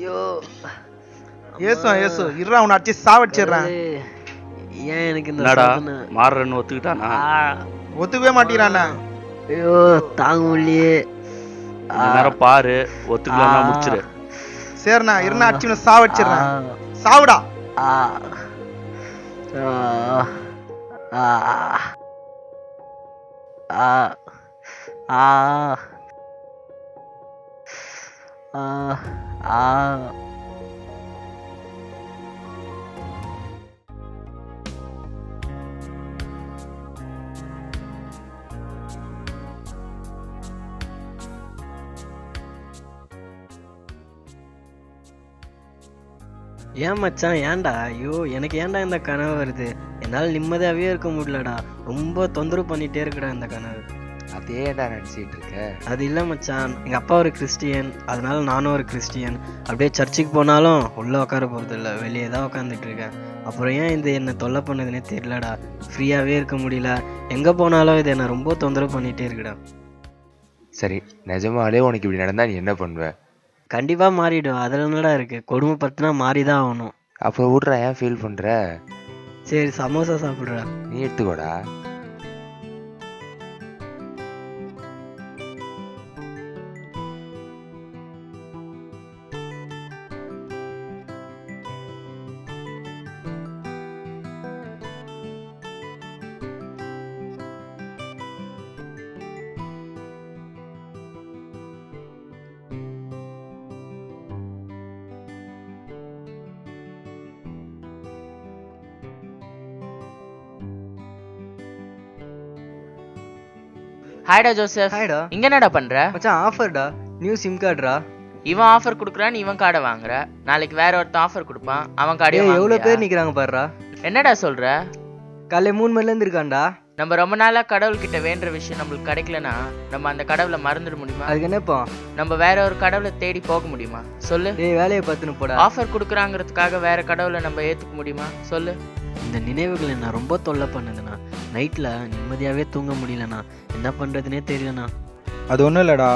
ஐயோ ஏசு இருடா உன்னை அடிச்சு சாவடிச்சிடுறேன். ஏன் எனக்கு இந்த என்னடா சோதனை? மாறுறன்னு ஒத்துக்கிட்டானா? ஒத்துக்கவே மாட்டேங்கிறானே. ஐயோ தாங்க முடியலையே. இந்த நேரம் பாரு, ஒத்துக்கலன்னா முடிச்சிரு. சரிண்ணா இருண்ணா அடிச்சு உன்னை சாவடிச்சிடுறேன். சாவுடா. ஏன் மச்சான் ஏன்டா? ஐயோ எனக்கு ஏன்டா இந்த கனவு வருது? என்னால் நிம்மதியாகவே இருக்க முடியலடா. ரொம்ப தொந்தரவு பண்ணிகிட்டே இருக்குடா இந்த கனவு. அதேடா நினச்சிட்டு இருக்க? அது இல்லை மச்சான், எங்கள் அப்பா ஒரு கிறிஸ்டியன், அதனால நானும் ஒரு கிறிஸ்டியன். அப்படியே சர்ச்சுக்கு போனாலும் உள்ளே உட்கார போகிறது இல்லை, வெளியே தான் உட்காந்துட்டு இருக்கேன். அப்புறம் ஏன் இது என்னை தொல்லை பண்ணுதுன்னே தெரியலடா. ஃப்ரீயாகவே இருக்க முடியல. எங்கே போனாலும் இது என்னை ரொம்ப தொந்தரவு பண்ணிகிட்டே இருக்குடா. சரி, நிஜமாலே உனக்கு இப்படி நடந்தா நீ என்ன பண்ணுவ? கண்டிப்பாக மாறிடும். அதில் என்னடா இருக்குது? கொடுமைப்படுத்தினா மாறி தான் ஆகணும். அப்போ விட்றா, ஏன் ஃபீல் பண்ணுற? சரி சமோசா சாப்பிட்றா. நீ எடுத்துக்கோடா. ஹாய்டா ஜோசப். ஹாய்டா. இங்க என்னடா பண்ற? மச்சான் ஆஃபர்டா, நியூ சிம் கார்டுடா. இவன் ஆஃபர் குடுக்குறான், இவன் கார்டை வாங்குற. நாளைக்கு வேற ஒருத்தன் ஆஃபர் கொடுப்பான், அவன் கார்டை எவ்வளோ பேர் நிற்கிறாங்க பாருடா. என்னடா சொல்ற? காலையில் 3 மணிலேருந்து இருக்கான்டா. நம்ம ரொம்ப நாளா கடவுள்கிட்ட வேண்டுற விஷயம் நம்மளுக்கு கிடைக்கலனா நம்ம அந்த கடவுளை மறந்துட முடியுமா? அதுக்கு என்னப்பா? நம்ம வேற ஒரு கடவுளை தேடி போக முடியுமா? சொல்லு. வேலையை பார்த்துன்னு போடா. ஆஃபர் கொடுக்குறாங்கிறதுக்காக வேற கடவுளை நம்ம ஏத்துக்க முடியுமா? சொல்லு. இந்த நினைவுகள் என்ன ரொம்ப தொல்லை பண்ணுதுண்ணா. நைட்டில் நிம்மதியாகவே தூங்க முடியலண்ணா. என்ன பண்ணுறதுனே தெரியலண்ணா. அது ஒன்றும் இல்லைடா,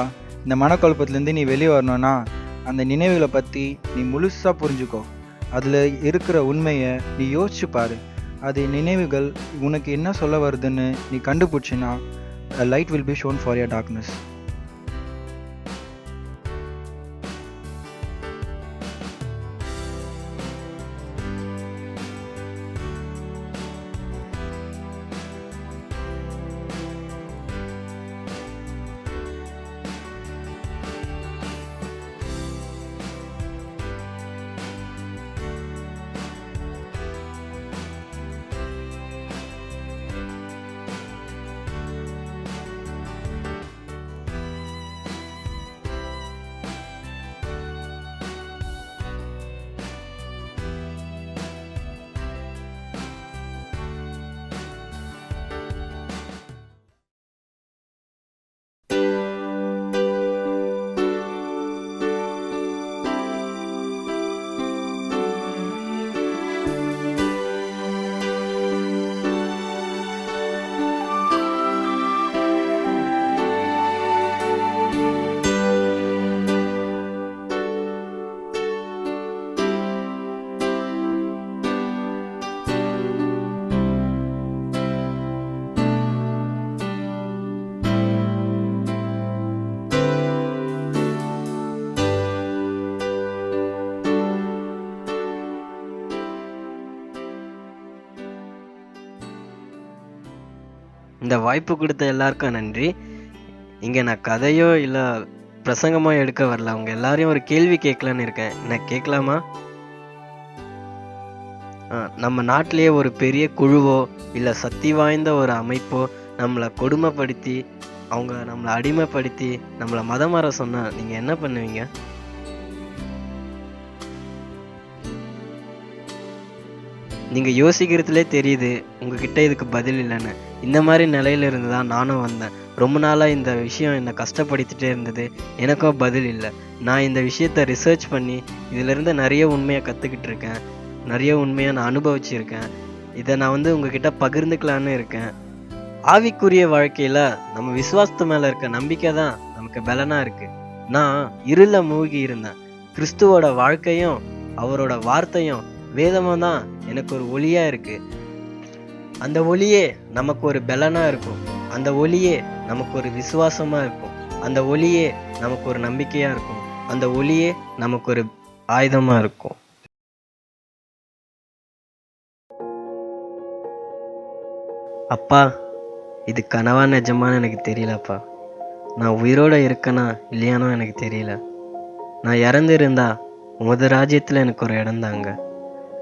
இந்த மனக்குழப்பத்துலேருந்து நீ வெளியே வரணும்னா அந்த நினைவுகளை பற்றி நீ முழுசாக புரிஞ்சுக்கோ. அதில் இருக்கிற உண்மையை நீ யோசிச்சு பாரு. அது நினைவுகள் உனக்கு என்ன சொல்ல வருதுன்னு நீ கண்டுபிடிச்சின்னா light will be shown for your darkness. இந்த வாய்ப்பு கொடுத்த எல்லாருக்கும் நன்றி. இங்கே நான் கதையோ இல்லை பிரசங்கமோ எடுக்க வரல. அவங்க எல்லாரையும் ஒரு கேள்வி கேட்கலான்னு இருக்கேன். நான் கேட்கலாமா? நம்ம நாட்டிலேயே ஒரு பெரிய குழுவோ இல்லை சக்தி வாய்ந்த ஒரு அமைப்போ நம்மளை கொடுமைப்படுத்தி அவங்க நம்மளை அடிமைப்படுத்தி நம்மளை மதம் மாற சொன்னால் நீங்கள் என்ன பண்ணுவீங்க? நீங்கள் யோசிக்கிறதுலே தெரியுது உங்ககிட்ட இதுக்கு பதில் இல்லைன்னு. இந்த மாதிரி நிலையில இருந்து தான் நானும் வந்தேன். ரொம்ப நாளாக இந்த விஷயம் என்னை கஷ்டப்படுத்திட்டே இருந்தது. எனக்கும் பதில் இல்லை. நான் இந்த விஷயத்தை ரிசர்ச் பண்ணி இதிலிருந்து நிறைய உண்மையை கற்றுக்கிட்டு இருக்கேன். நிறைய உண்மையை நான் அனுபவிச்சிருக்கேன். இதை நான் உங்ககிட்ட பகிர்ந்துக்கலான்னு இருக்கேன். ஆவிக்குரிய வாழ்க்கையில் நம்ம விசுவாசத்து மேலே இருக்க நம்பிக்கை தான் நமக்கு பலனாக இருக்குது. நான் இருள மூழ்கி இருந்தேன். கிறிஸ்துவோட வாழ்க்கையும் அவரோட வார்த்தையும் வேதமும் தான் எனக்கு ஒரு ஒளியா இருக்கு. அந்த ஒளியே நமக்கு ஒரு பலனா இருக்கும். அந்த ஒளியே நமக்கு ஒரு விசுவாசமா இருக்கும். அந்த ஒளியே நமக்கு ஒரு நம்பிக்கையா இருக்கும். அந்த ஒளியே நமக்கு ஒரு ஆயுதமா இருக்கும். அப்பா, இது கனவா நிஜமான்னு எனக்கு தெரியலப்பா. நான் உயிரோட இருக்கேனா இல்லையானோ எனக்கு தெரியல. நான் இறந்து இருந்தா உமது ராஜ்யத்தில் எனக்கு ஒரு இடம் தாங்க.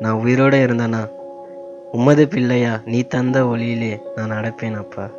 நான் உயிரோட இருந்தேனா உமது பிள்ளையா நீ தந்த ஒளியிலே நான் நடப்பேன் அப்பா.